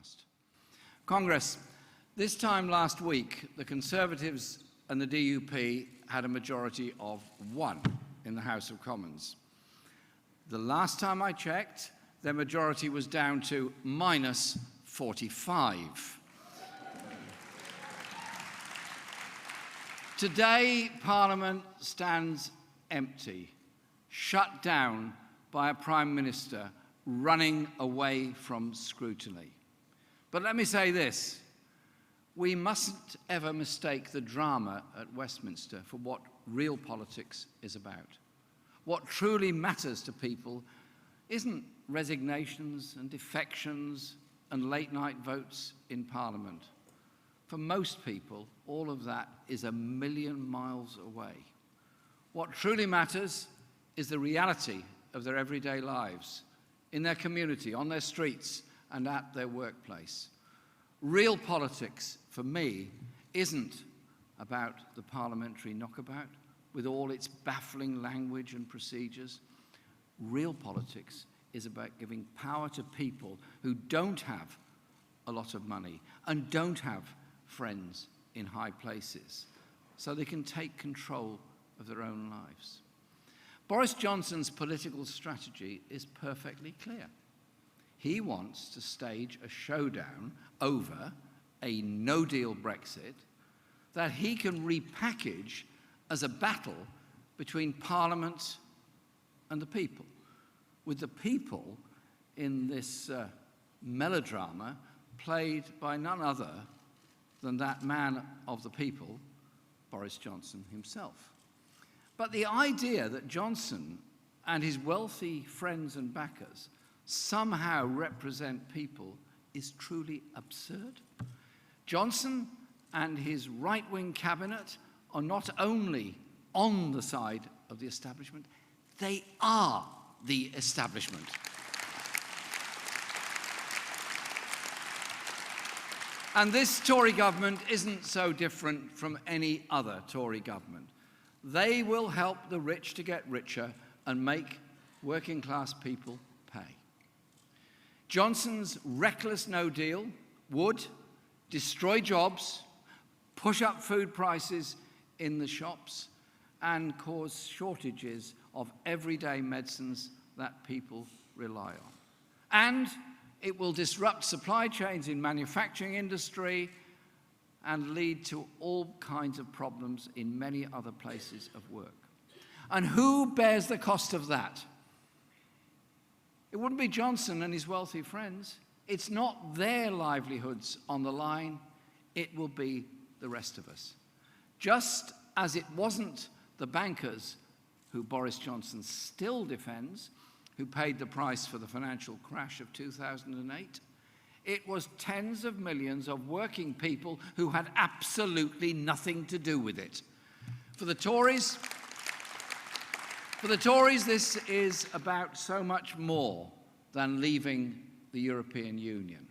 trust. Congress, this time last week, the Conservatives and the DUP had a majority of 1 in the House of Commons. The last time I checked, their majority was down to minus 45. Today, Parliament stands empty, shut down by a Prime Minister running away from scrutiny. But let me say this, we mustn't ever mistake the drama at Westminster for what real politics is about. What truly matters to people isn't resignations and defections and late-night votes in Parliament. For most people, all of that is a million miles away. What truly matters is the reality of their everyday lives, in their community, on their streets, and at their workplace. Real politics, for me, isn't about the parliamentary knockabout, with all its baffling language and procedures. Real politics is about giving power to people who don't have a lot of money and don't have friends in high places, so they can take control of their own lives. Boris Johnson's political strategy is perfectly clear. He wants to stage a showdown over a no-deal Brexit that he can repackage as a battle between Parliament and the people, with the people in this melodrama played by none other than that man of the people, Boris Johnson himself. But the idea that Johnson and his wealthy friends and backers somehow represent people is truly absurd. Johnson and his right-wing cabinet are not only on the side of the establishment, they are the establishment. And this Tory government isn't so different from any other Tory government. They will help the rich to get richer and make working-class people pay. Johnson's reckless no deal would destroy jobs, push up food prices in the shops, and cause shortages of everyday medicines that people rely on. And it will disrupt supply chains in manufacturing industry and lead to all kinds of problems in many other places of work. And who bears the cost of that? It wouldn't be Johnson and his wealthy friends. It's not their livelihoods on the line. It will be the rest of us. Just as it wasn't the bankers, who Boris Johnson still defends, who paid the price for the financial crash of 2008. It was tens of millions of working people who had absolutely nothing to do with it. For the Tories, this is about so much more than leaving the European Union.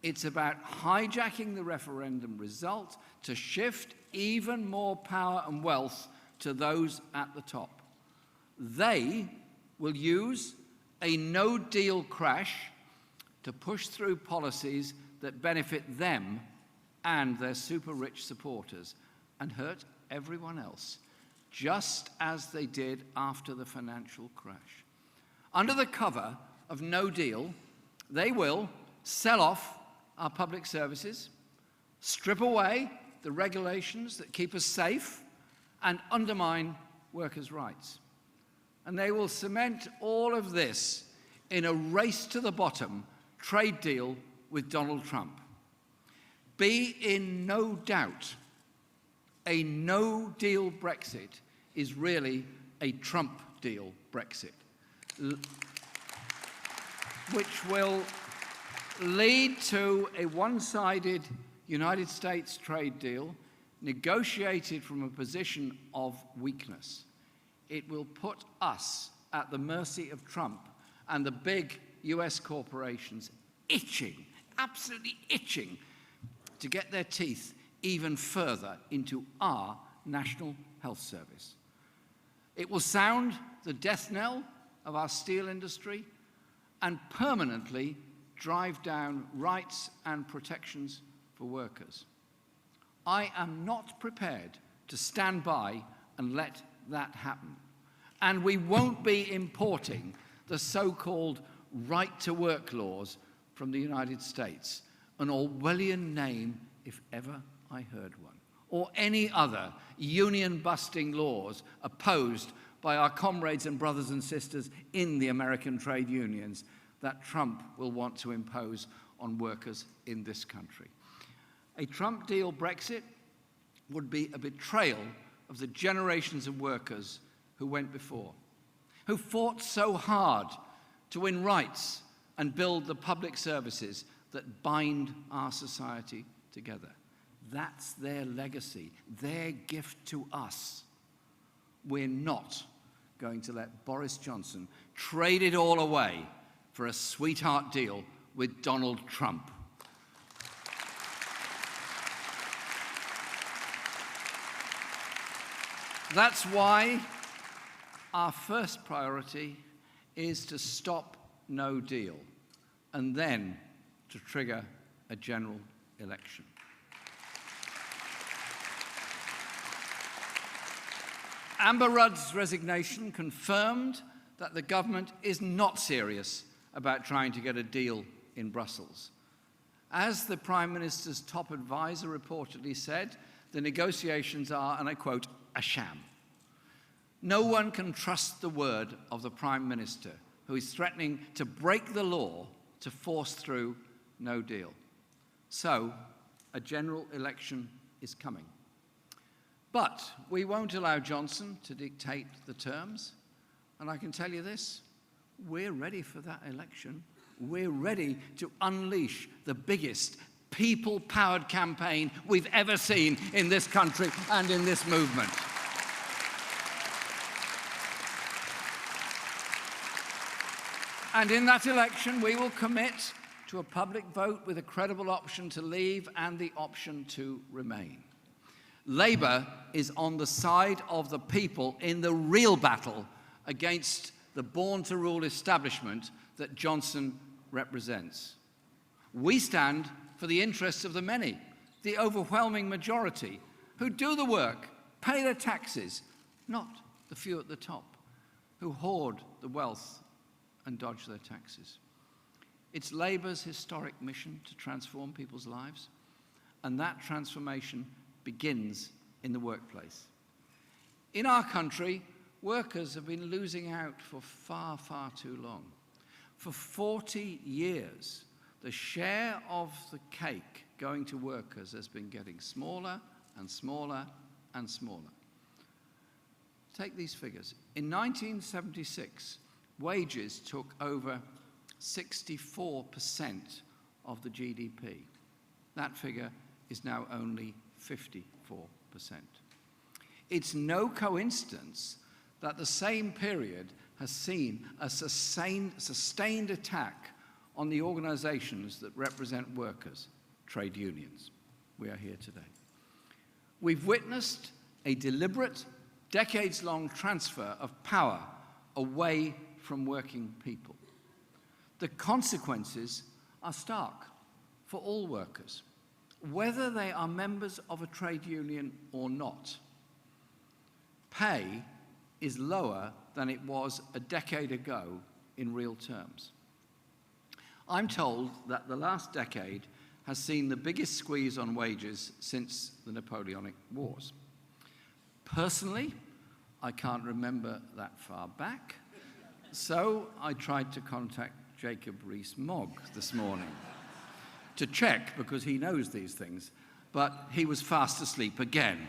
It's about hijacking the referendum result to shift even more power and wealth to those at the top. They will use a no-deal crash to push through policies that benefit them and their super-rich supporters and hurt everyone else, just as they did after the financial crash. Under the cover of no deal, they will sell off our public services, strip away the regulations that keep us safe, and undermine workers' rights. And they will cement all of this in a race-to-the-bottom trade deal with Donald Trump. Be in no doubt, a no-deal Brexit is really a Trump-deal Brexit, which will lead to a one-sided United States trade deal negotiated from a position of weakness. It will put us at the mercy of Trump and the big US corporations itching, absolutely itching, to get their teeth even further into our National Health Service. It will sound the death knell of our steel industry and permanently drive down rights and protections for workers. I am not prepared to stand by and let that happen. And we won't be importing the so-called right-to-work laws from the United States, an Orwellian name if ever I heard one, or any other union-busting laws opposed by our comrades and brothers and sisters in the American trade unions that Trump will want to impose on workers in this country. A Trump deal Brexit would be a betrayal of the generations of workers who went before, who fought so hard to win rights and build the public services that bind our society together. That's their legacy, their gift to us. We're not going to let Boris Johnson trade it all away for a sweetheart deal with Donald Trump. That's why our first priority is to stop no deal and then to trigger a general election. Amber Rudd's resignation confirmed that the government is not serious about trying to get a deal in Brussels. As the Prime Minister's top advisor reportedly said, the negotiations are, and I quote, a sham. No one can trust the word of the Prime Minister, who is threatening to break the law to force through no deal. So, a general election is coming. But we won't allow Johnson to dictate the terms. And I can tell you this, we're ready for that election. We're ready to unleash the biggest people-powered campaign we've ever seen in this country and in this movement. And in that election, we will commit to a public vote with a credible option to leave and the option to remain. Labour is on the side of the people in the real battle against the born-to-rule establishment that Johnson represents. We stand for the interests of the many, the overwhelming majority, who do the work, pay their taxes, not the few at the top, who hoard the wealth and dodge their taxes. It's Labour's historic mission to transform people's lives, and that transformation begins in the workplace. In our country, workers have been losing out for far, far too long. For 40 years, the share of the cake going to workers has been getting smaller and smaller and smaller. Take these figures. In 1976, wages took over 64% of the GDP. That figure is now only 54%. It's no coincidence that the same period has seen a sustained attack on the organizations that represent workers, trade unions. We are here today. We've witnessed a deliberate, decades-long transfer of power away from working people. The consequences are stark for all workers, whether they are members of a trade union or not. Pay is lower than it was a decade ago in real terms. I'm told that the last decade has seen the biggest squeeze on wages since the Napoleonic Wars. Personally, I can't remember that far back, so I tried to contact Jacob Rees-Mogg this morning to check, because he knows these things, but he was fast asleep again,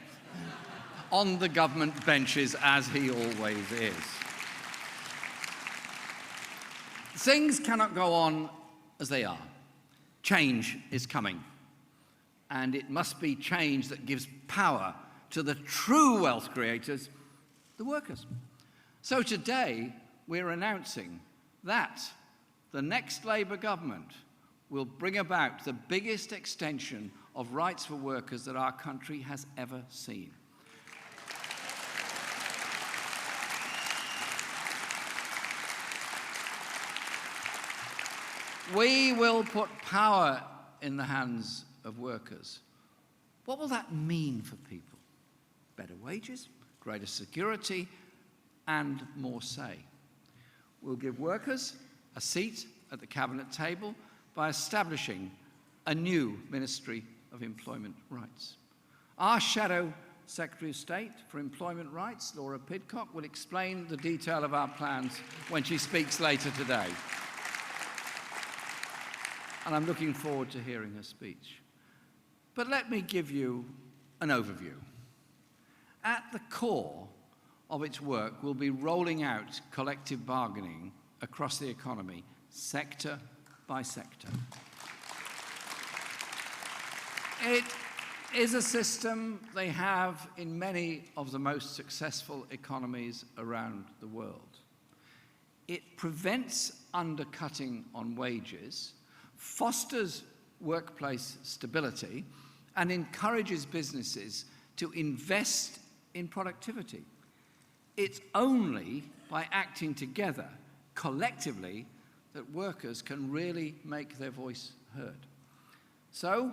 on the government benches, as he always is. Things cannot go on as they are. Change is coming, and it must be change that gives power to the true wealth creators, the workers. So today, we're announcing that the next Labour government will bring about the biggest extension of rights for workers that our country has ever seen. We will put power in the hands of workers. What will that mean for people? Better wages, greater security, and more say. We'll give workers a seat at the cabinet table by establishing a new Ministry of Employment Rights. Our Shadow Secretary of State for Employment Rights, Laura Pidcock, will explain the detail of our plans when she speaks later today. And I'm looking forward to hearing her speech. But let me give you an overview. At the core of its work will be rolling out collective bargaining across the economy, sector by sector. It is a system they have in many of the most successful economies around the world. It prevents undercutting on wages, fosters workplace stability, and encourages businesses to invest in productivity. It's only by acting together, collectively, that workers can really make their voice heard. So,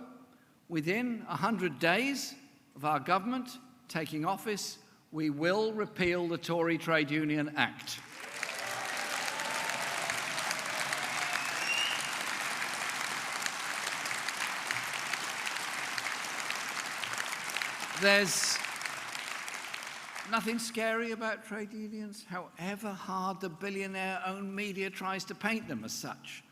within 100 days of our government taking office, we will repeal the Tory Trade Union Act. There's nothing scary about trade unions, however hard the billionaire-owned media tries to paint them as such.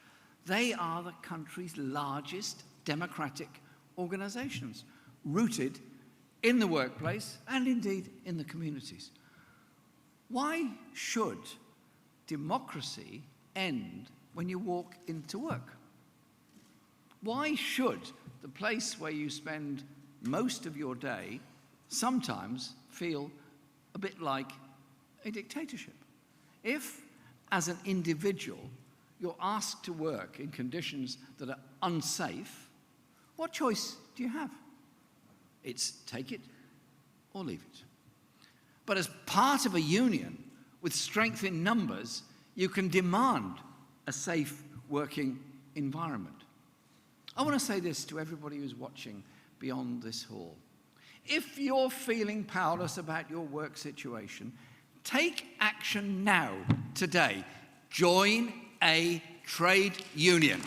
They are the country's largest democratic organisations, rooted in the workplace and indeed in the communities. Why should democracy end when you walk into work? Why should the place where you spend most of your day sometimes feel a bit like a dictatorship? If, as an individual, you're asked to work in conditions that are unsafe, what choice do you have? It's take it or leave it. But as part of a union with strength in numbers, you can demand a safe working environment. I want to say this to everybody who's watching beyond this hall. If you're feeling powerless about your work situation, take action now, today. Join a trade union.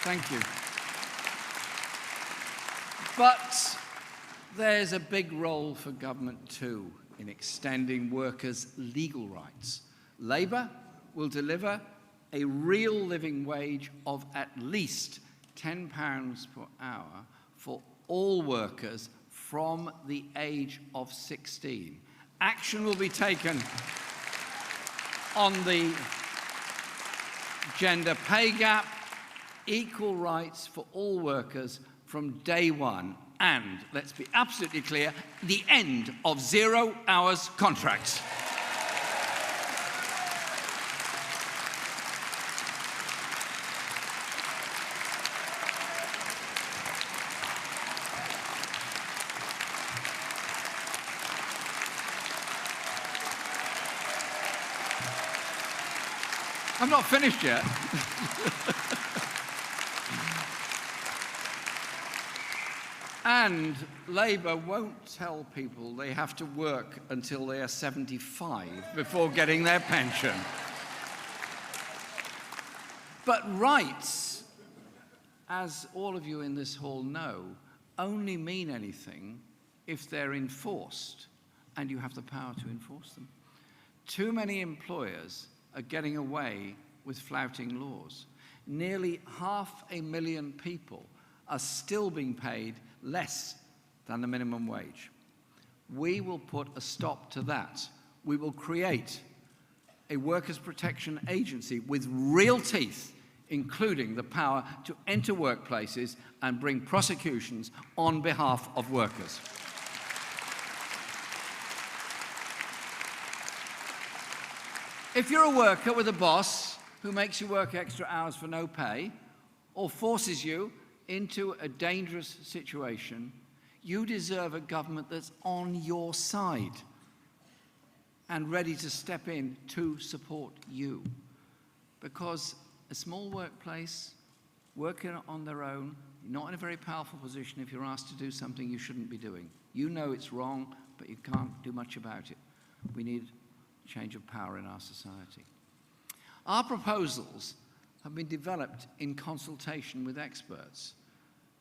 Thank you. But there's a big role for government too in extending workers' legal rights. Labour will deliver a real living wage of at least £10 per hour for all workers from the age of 16. Action will be taken on the gender pay gap, equal rights for all workers from day one, and, let's be absolutely clear, the end of 0 hours contracts. I'm not finished yet. And Labour won't tell people they have to work until they are 75 before getting their pension. But rights, as all of you in this hall know, only mean anything if they're enforced, and you have the power to enforce them. Too many employers are getting away with flouting laws. Nearly 500,000 people are still being paid less than the minimum wage. We will put a stop to that. We will create a workers' protection agency with real teeth including the power to enter workplaces and bring prosecutions on behalf of workers. If you're a worker with a boss who makes you work extra hours for no pay or forces you into a dangerous situation, you deserve a government that's on your side and ready to step in to support you. Because a small workplace, working on their own, not in a very powerful position if you're asked to do something you shouldn't be doing. You know it's wrong, but you can't do much about it. We need change of power in our society. Our proposals have been developed in consultation with experts.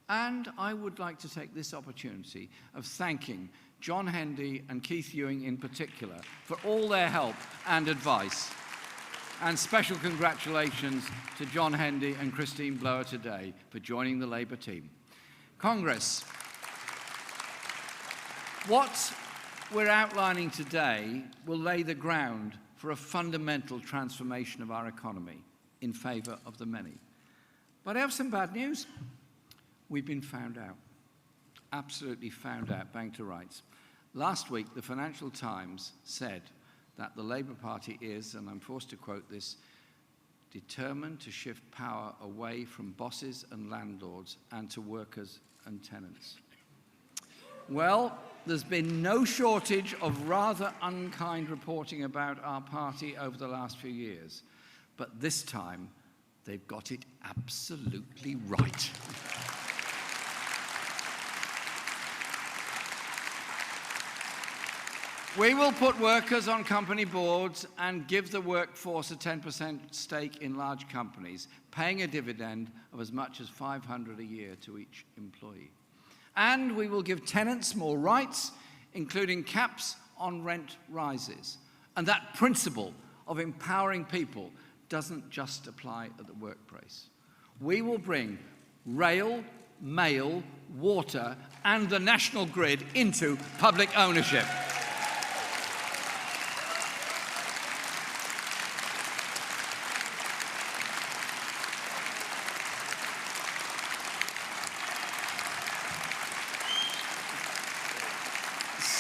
And I would like to take this opportunity of thanking John Hendy and Keith Ewing in particular for all their help and advice. And special congratulations to John Hendy and Christine Blower today for joining the Labour team. Congress, what we're outlining today will lay the ground for a fundamental transformation of our economy in favour of the many. But I have some bad news. We've been found out, absolutely found out, bang to rights. Last week, the Financial Times said that the Labour Party is, and I'm forced to quote this, determined to shift power away from bosses and landlords and to workers and tenants. Well, there's been no shortage of rather unkind reporting about our party over the last few years, but this time they've got it absolutely right. We will put workers on company boards and give the workforce a 10% stake in large companies, paying a dividend of as much as $500 a year to each employee. And we will give tenants more rights, including caps on rent rises. And that principle of empowering people doesn't just apply at the workplace. We will bring rail, mail, water, and the national grid into public ownership.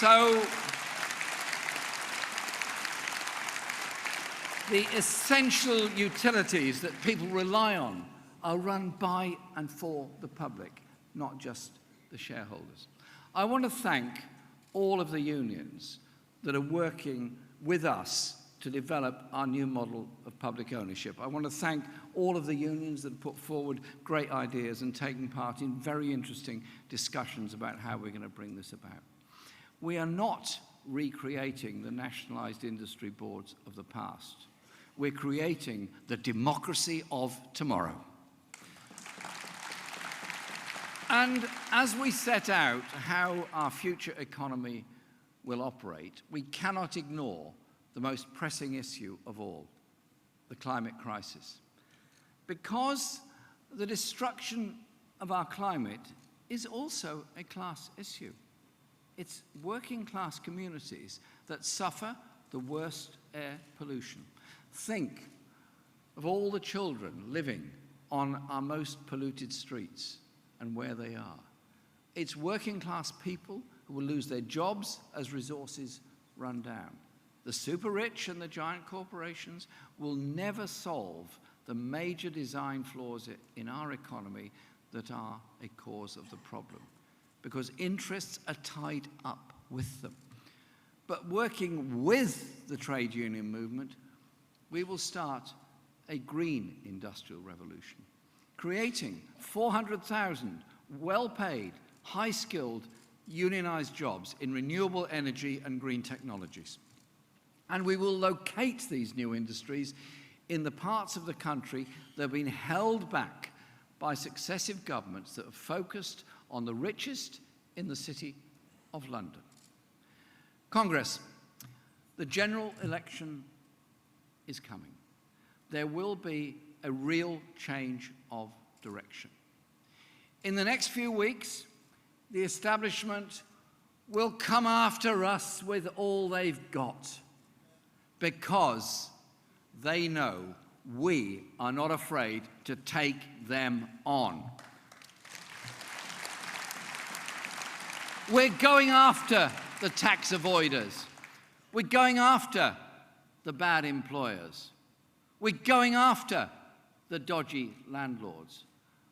So, the essential utilities that people rely on are run by and for the public, not just the shareholders. I want to thank all of the unions that are working with us to develop our new model of public ownership. I want to thank all of the unions that have put forward great ideas and taken part in very interesting discussions about how we're going to bring this about. We are not recreating the nationalised industry boards of the past. We're creating the democracy of tomorrow. And as we set out how our future economy will operate, we cannot ignore the most pressing issue of all, the climate crisis. Because the destruction of our climate is also a class issue. It's working class communities that suffer the worst air pollution. Think of all the children living on our most polluted streets and where they are. It's working class people who will lose their jobs as resources run down. The super rich and the giant corporations will never solve the major design flaws in our economy that are a cause of the problem, because interests are tied up with them. But working with the trade union movement, we will start a green industrial revolution, creating 400,000 well-paid, high-skilled, unionized jobs in renewable energy and green technologies. And we will locate these new industries in the parts of the country that have been held back by successive governments that have focused on the richest in the City of London. Congress, the general election is coming. There will be a real change of direction. In the next few weeks, the establishment will come after us with all they've got, because they know we are not afraid to take them on. We're going after the tax avoiders. We're going after the bad employers. We're going after the dodgy landlords.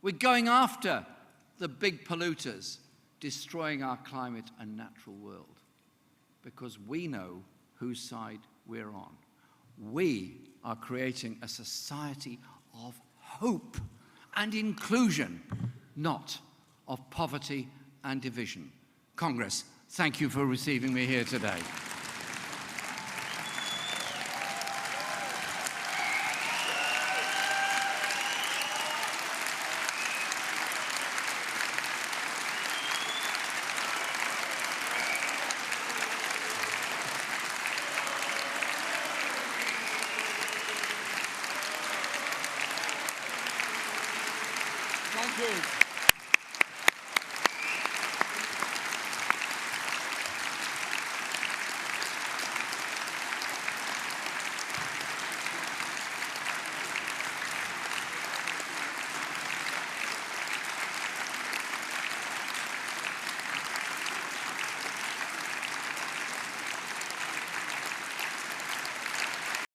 We're going after the big polluters, destroying our climate and natural world, because we know whose side we're on. We are creating a society of hope and inclusion, not of poverty and division. Congress, thank you for receiving me here today.